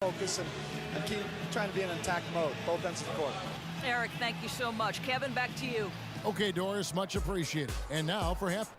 focus and keep trying to be in attack mode, both ends of the court. Eric, thank you so much. Kevin, back to you. Okay, Doris, much appreciated. And now for half.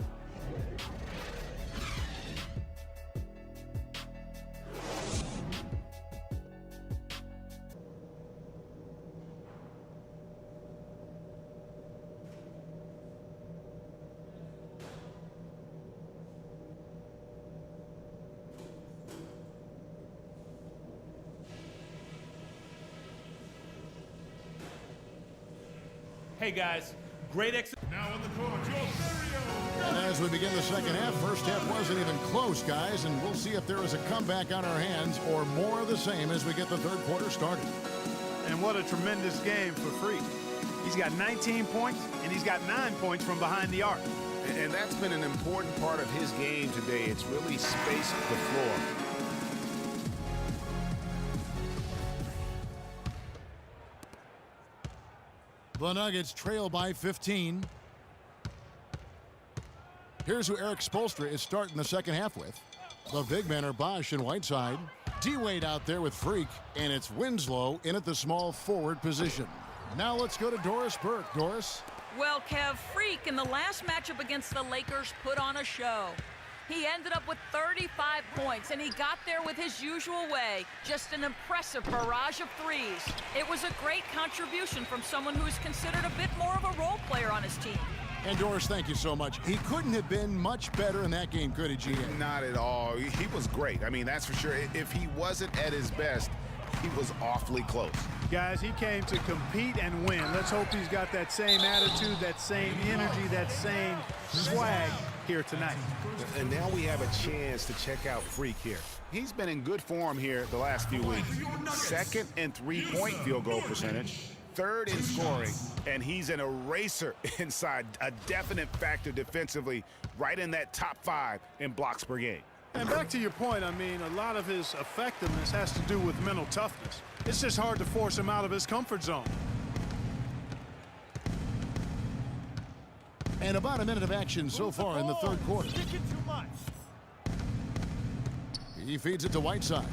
Hey guys, great Now on the court, And as we begin the second half, first half wasn't even close, guys, and we'll see if there is a comeback on our hands or more of the same as we get the third quarter started. And what a tremendous game for Freak. He's got 19 points, and he's got 9 points from behind the arc. And that's been an important part of his game today. It's really spaced the floor. The Nuggets trail by 15. Here's who Eric Spoelstra is starting the second half with. The big men are Bosch and Whiteside. D-Wade out there with Freak, and it's Winslow in at the small forward position. Now let's go to Doris Burke. Doris? Well, Kev, Freak in the last matchup against the Lakers put on a show. He ended up with 35 points, and he got there with his usual way. Just an impressive barrage of threes. It was a great contribution from someone who is considered a bit more of a role player on his team. And Doris, thank you so much. He couldn't have been much better in that game, could he, GA? Not at all. He was great. I mean, that's for sure. If he wasn't at his best, he was awfully close. Guys, he came to compete and win. Let's hope he's got that same attitude, that same energy, that same swag here tonight. And now we have a chance to check out Freak here. He's been in good form here the last few weeks. Second in three-point field goal percentage, third in scoring, and he's an eraser inside, a definite factor defensively, right in that top 5 in blocks per game. And back to your point, I mean, a lot of his effectiveness has to do with mental toughness. It's just hard to force him out of his comfort zone. And about a minute of action so far in the third quarter. He feeds it to Whiteside.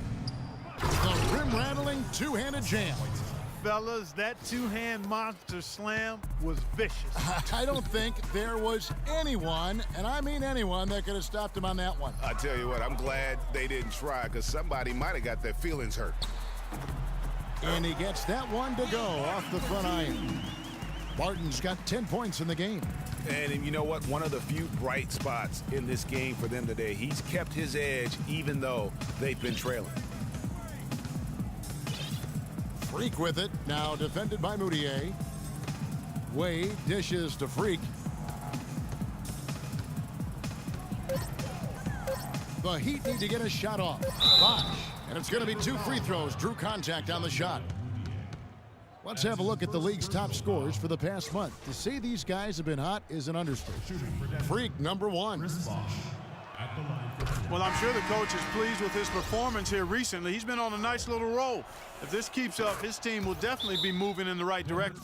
The rim-rattling two-handed jam. Fellas, that two-hand monster slam was vicious. I don't think there was anyone, and I mean anyone, that could have stopped him on that one. I tell you what, I'm glad they didn't try, because somebody might have got their feelings hurt. And he gets that one to go off the front iron. Martin's got 10 points in the game. And you know what? One of the few bright spots in this game for them today. He's kept his edge even though they've been trailing. Freak with it. Now defended by Moutier. Wade dishes to Freak. The Heat need to get a shot off. Bosch. And it's going to be 2 free throws. Drew contact on the shot. Let's have a look at the league's top scorers for the past month. To say these guys have been hot is an understatement. Freak, number 1. Well, I'm sure the coach is pleased with his performance here recently. He's been on a nice little roll. If this keeps up, his team will definitely be moving in the right direction.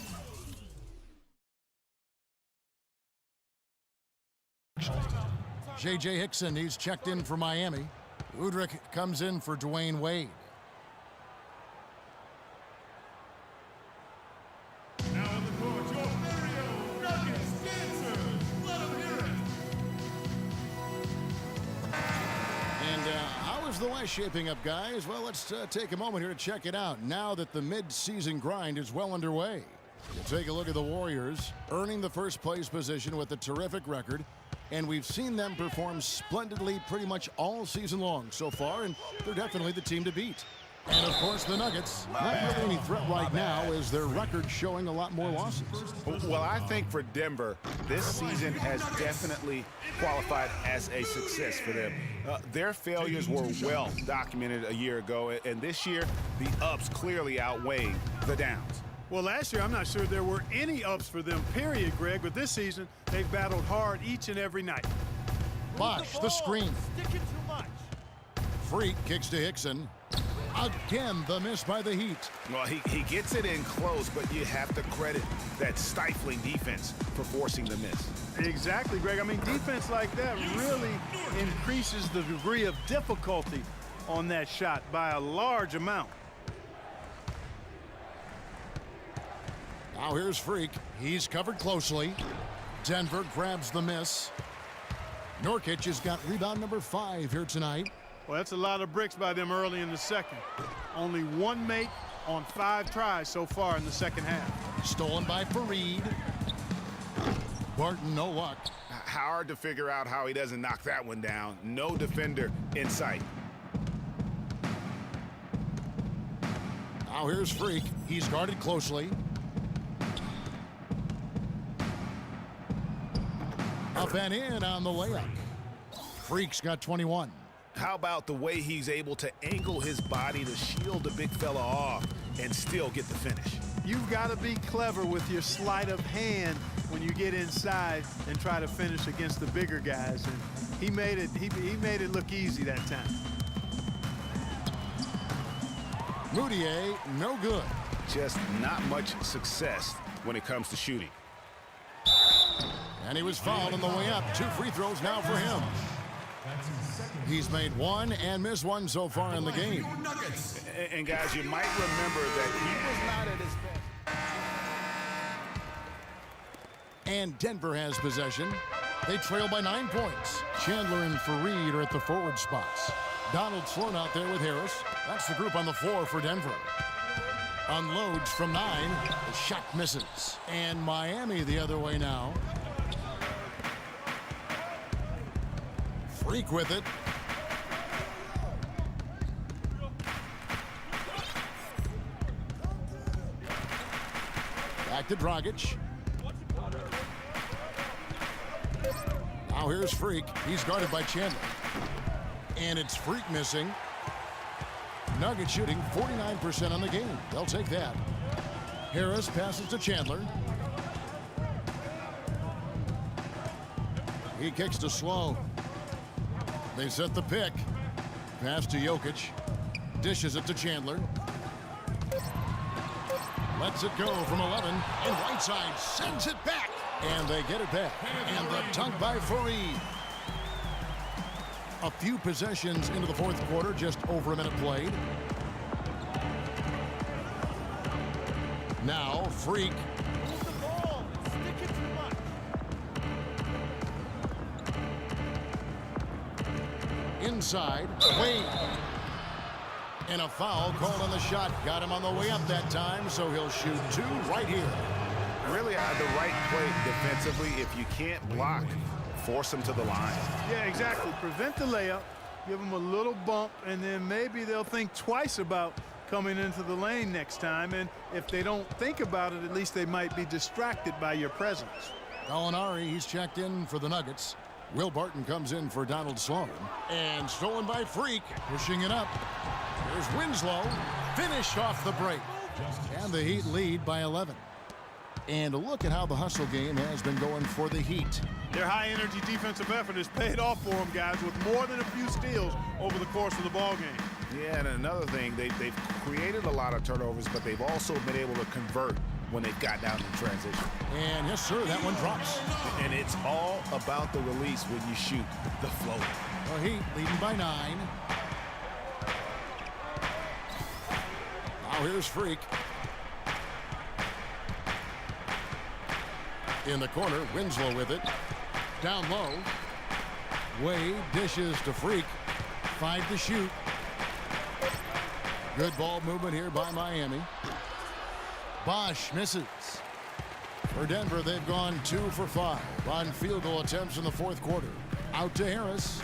J.J. Hickson, he's checked in for Miami. Udrich comes in for Dwayne Wade. Now on the court, your Mario Nuggets dancers. Let them hear it. And how is the West shaping up, guys? Well, let's take a moment here to check it out now that the mid-season grind is well underway. You take a look at the Warriors, earning the first place position with a terrific record, and we've seen them perform splendidly pretty much all season long so far, and they're definitely the team to beat. And, of course, the Nuggets, not really any threat right now as their record showing a lot more losses. Well, I think for Denver, this season has definitely qualified as a success for them. Their failures were well documented a year ago, and this year, the ups clearly outweigh the downs. Well, last year, I'm not sure there were any ups for them, period, Greg. But this season, they've battled hard each and every night. Bosch, the screen. Freak kicks to Hickson. Again, the miss by the Heat. Well, he gets it in close, but you have to credit that stifling defense for forcing the miss. Exactly, Greg. I mean, defense like that really increases the degree of difficulty on that shot by a large amount. Now here's Freak. He's covered closely. Denver grabs the miss. Nurkic has got rebound number 5 here tonight. Well, that's a lot of bricks by them early in the second. Only 1 make on 5 tries so far in the second half. Stolen by Fareed. Barton, no luck. Hard to figure out how he doesn't knock that one down. No defender in sight. Now here's Freak. He's guarded closely. Up and in on the layup. Freak's got 21. How about the way he's able to angle his body to shield the big fella off and still get the finish? You've got to be clever with your sleight of hand when you get inside and try to finish against the bigger guys. And he made it look easy that time. Moutier, no good. Just not much success when it comes to shooting. And he was fouled on the way up. 2 free throws now for him. He's made 1 and missed 1 so far in the game. And guys, you might remember that he was not at his best. And Denver has possession. They trail by 9 points. Chandler and Fareed are at the forward spots. Donald Sloan out there with Harris. That's the group on the floor for Denver. Unloads from 9. The shot misses. And Miami the other way now. Freak with it. Back to Dragic. Now here's Freak. He's guarded by Chandler. And it's Freak missing. Nuggets shooting 49% on the game. They'll take that. Harris passes to Chandler. He kicks to Sloan. They set the pick. Pass to Jokic. Dishes it to Chandler. Lets it go from 11. And Whiteside sends it back. And they get it back. And the dunk by Fareed. A few possessions into the fourth quarter. Just over a minute played. Now Freak. Inside, Wade. And a foul called on the shot. Got him on the way up that time, so he'll shoot 2 right here. Really the right play defensively. If you can't block, force him to the line. Yeah, exactly. Prevent the layup, give them a little bump, and then maybe they'll think twice about coming into the lane next time. And if they don't think about it, at least they might be distracted by your presence. Gallinari, he's checked in for the Nuggets. Will Barton comes in for Donald Sloan. And stolen by Freak, pushing it up. Here's Winslow, finished off the break. And the Heat lead by 11. And look at how the hustle game has been going for the Heat. Their high-energy defensive effort has paid off for them, guys, with more than a few steals over the course of the ball game. Yeah, and another thing, they've created a lot of turnovers, but they've also been able to convert when they've got down in transition. And yes, sir, that one drops. And it's all about the release when you shoot the float. The Heat leading by 9. Now here's Freak. In the corner, Winslow with it. Down low. Wade dishes to Freak. 5 to shoot. Good ball movement here by Miami. Bosch misses. For Denver, they've gone 2 for 5 on field goal attempts in the fourth quarter. Out to Harris.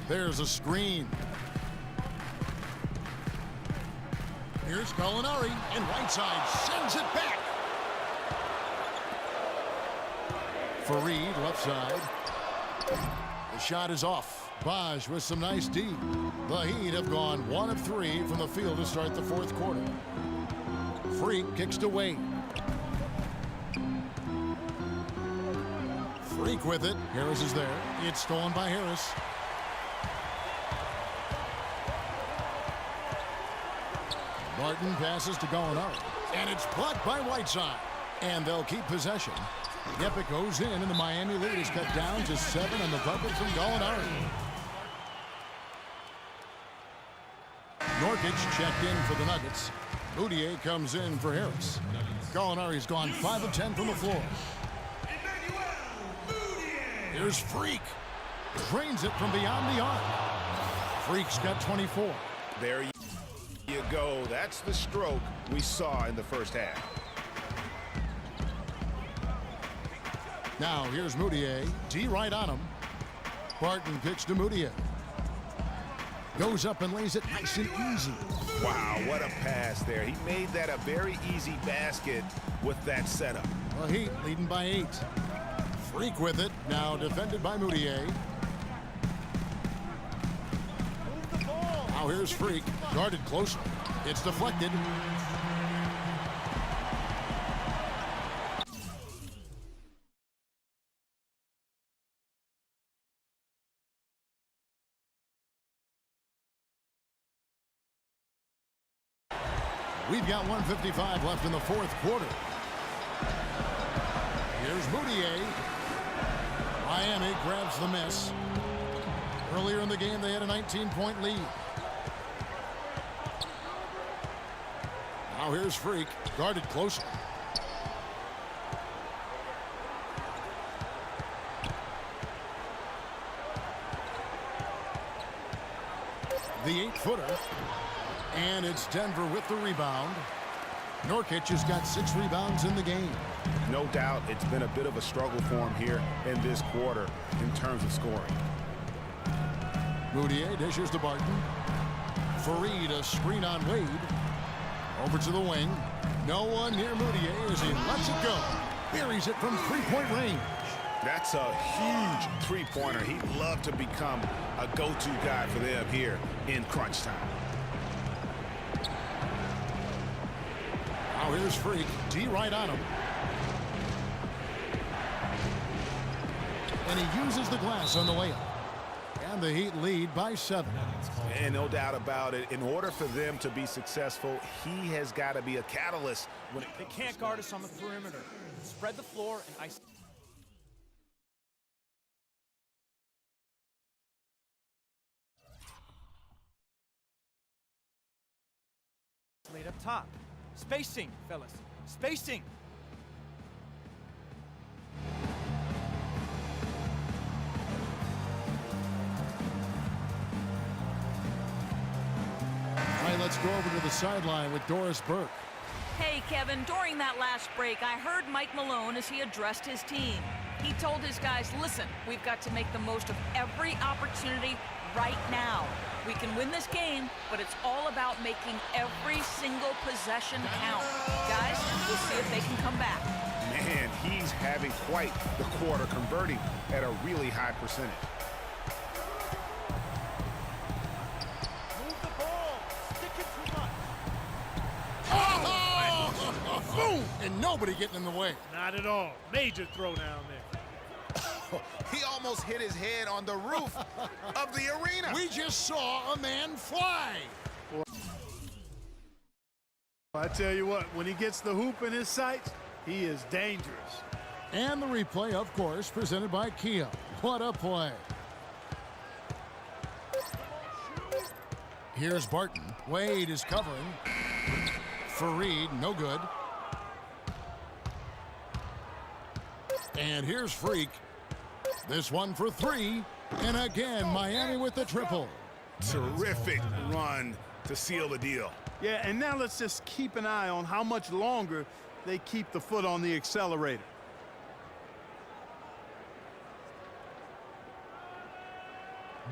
There's a screen. Here's Gallinari, and Whiteside sends it back. Fareed, left side. The shot is off. Bosch with some nice D. The Heat have gone 1 of 3 from the field to start the fourth quarter. Freak kicks to Wade. Freak with it. Harris is there. It's stolen by Harris. Barton passes to Gallinari. And it's blocked by Whiteside. And they'll keep possession. Yep, it goes in, and the Miami lead is cut down to 7 on the bucket from Gallinari. Nurkic checked in for the Nuggets. Moutier comes in for Harris. Gallinari's gone 5 of 10 from the floor. Here's Freak. Drains it from beyond the arc. Freak's got 24. There you go. That's the stroke we saw in the first half. Now here's Moutier. D right on him. Barton kicks to Moutier. Goes up and lays it nice and easy. Wow, what a pass there. He made that a very easy basket with that setup. The Heat leading by 8. Freak with it. Now defended by Moutier. Now here's Freak. Guarded closer. It's deflected. We've got 1:55 left in the fourth quarter. Here's Moutier. Miami grabs the miss. Earlier in the game, they had a 19-point lead. Now here's Freak, guarded closer. The 8-footer. And it's Denver with the rebound. Nurkic has got 6 rebounds in the game. No doubt it's been a bit of a struggle for him here in this quarter in terms of scoring. Moutier dishes to Barton. Fareed, a screen on Wade. Over to the wing. No one near Moutier as he lets it go. Buries it from 3-point range. That's a huge three-pointer. He'd love to become a go-to guy for them here in crunch time. Now here's Freak. D right on him. And he uses the glass on the layup. And the Heat lead by 7. And no doubt about it, in order for them to be successful, he has got to be a catalyst. They can't guard us on the perimeter. Spread the floor and isolate up top. Spacing, fellas. Spacing. All right, let's go over to the sideline with Doris Burke. Hey, Kevin, during that last break, I heard Mike Malone as he addressed his team. He told his guys, listen, we've got to make the most of every opportunity right now. We can win this game, but it's all about making every single possession count. Guys, we'll see if they can come back. Man, he's having quite the quarter, converting at a really high percentage. move the ball. Stick it too much. Oh! Boom! And nobody getting in the way. Not at all. Major throwdown there. He almost hit his head on the roof of the arena. We just saw a man fly. I tell you what, when he gets the hoop in his sights, he is dangerous. And the replay, of course, presented by Kia. What a play. Here's Barton. Wade is covering. Fareed, no good. And here's Freak. This one for 3. And again, Miami with the triple. Terrific run to seal the deal. Yeah, and now let's just keep an eye on how much longer they keep the foot on the accelerator.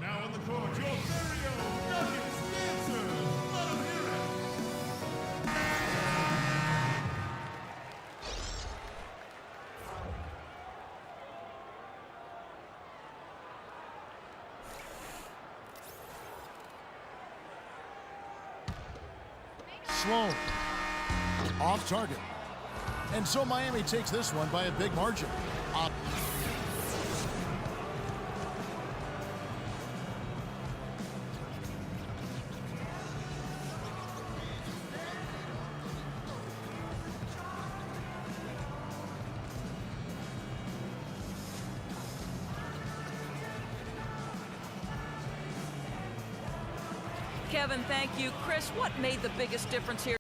Now on the court, your very own Nuggets dancers. Let them hear it. Sloan. Off target. And so Miami takes this one by a big margin. Kevin, thank you. Chris, what made the biggest difference here?